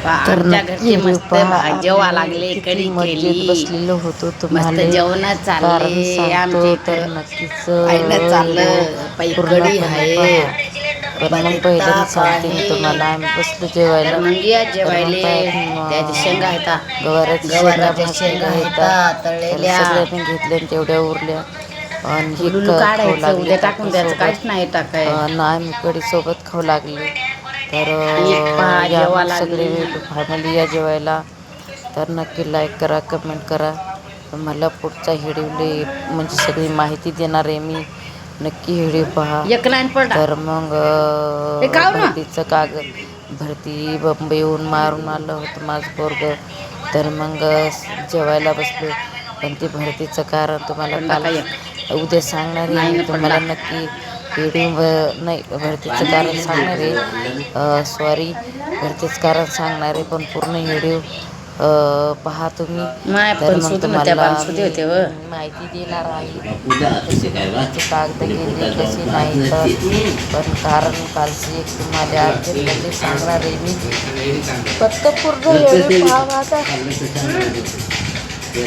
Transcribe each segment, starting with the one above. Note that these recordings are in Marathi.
तर आमच्या नक्की घरचे व्हिडिओ मस्त पहा. भाज्या आम्ही लागले, किती कढी मजेत केली, बसलेलो होतो मस्त तुम्हाला जेवण कारण चालले सांगतो. आमच्या तर इथं. नक्कीच पहिलं व्हिडिओ चाललं पै कढी पूर्णपणे आहे, पहा. पण मग पहिल्यांदा बटाटा सांगते मी आहे. तुम्हाला, आम्ही बसलो तर जेवायला. मग या तर मग जेवायले पायात त्याच्या शेंगा आहेत, गवाराच्या शेंगा गवाराच्या शेंगा भाजलेल्या होत्या. आहेत तर तळलेल्या. सगळ्यांनी घेतल्या आणि तेवढ्या उरल्या आणि हे लुलू खाऊ काढायचं, लागले उद्या टाकून द्यायचं, ताकासोबत. काहीच नाही टाकाय. ना आम्ही कढीसोबत खाऊ लागले. तर एक पहा या जेवा मग सगळे लागली. भेटू फॅमिली या जेवायला. तर नक्की लाईक करा, कमेंट करा. मला पुढचा व्हिडिओ म्हणजे सगळी माहिती देणार आहे मी. नक्की व्हिडिओ पहा. एक लाईन पडा तर मग हे खाऊ ना. भरती बंबईहून मारून आलं होतं माझं पोरगं. तर मग जेवायला बसलो. पण ते भरतीचं कारण तुम्हाला पंडा काल काय एक उद्या सांगणार आहे नाही मी ना तुम्हाला पंडा. नक्की. व्हिडिओ नाही भरतीचं कारण सांगणार आहे. सॉरी, भरतीचं कारण सांगणार आहे, पण पूर्ण व्हिडिओ पहा तुम्ही. माय तर पण मग सुध त्या तुम्हाला बांसुदी मी होते व माहिती देणार आहे. कसे भरतीचे कागद गेले कसे नाही. तर पण कारण कालचे एक तुम्हाला अर्जंटमध्ये सांगणार आहे मी. फक्त पूर्ण व्हिडिओ पहा माझा.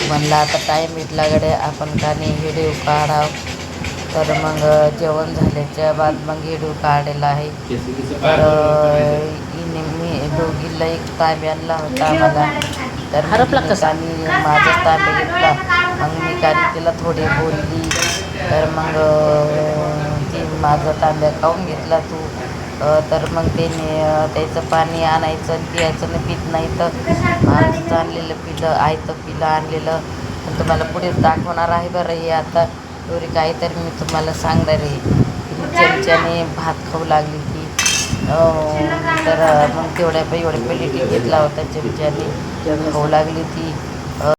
म्हणलं आता टाईम भेटला गडे आपण का नाही व्हिडिओ काढाव. तर मग जेवण झाल्याच्या बाद मग व्हिडिओ काढलेला आहे. तर मी दोघीला एक तांबे आणला होता आम्हाला. तर हरपला कसा माझाच तांबे घेतला. मग मी काही तिला थोडी बोलली. तर मग ती माझा तांब्या खाऊन घेतला तू. तर मग त्याचं पाणी आणायचं आणि पियायचं नाही, पीत नाही. तर आमचं आणलेलं पिलं, आयतं पिलं आणलेलं पण तुम्हाला पुढे दाखवणार आहे. बरं हे आता एवढी काहीतरी मी तुम्हाला सांगणार आहे. चमच्याने भात खाऊ लागली ती. तर मग एवढ्या प्लेटी घेतला होता चमच्याने खाऊ लागली ती.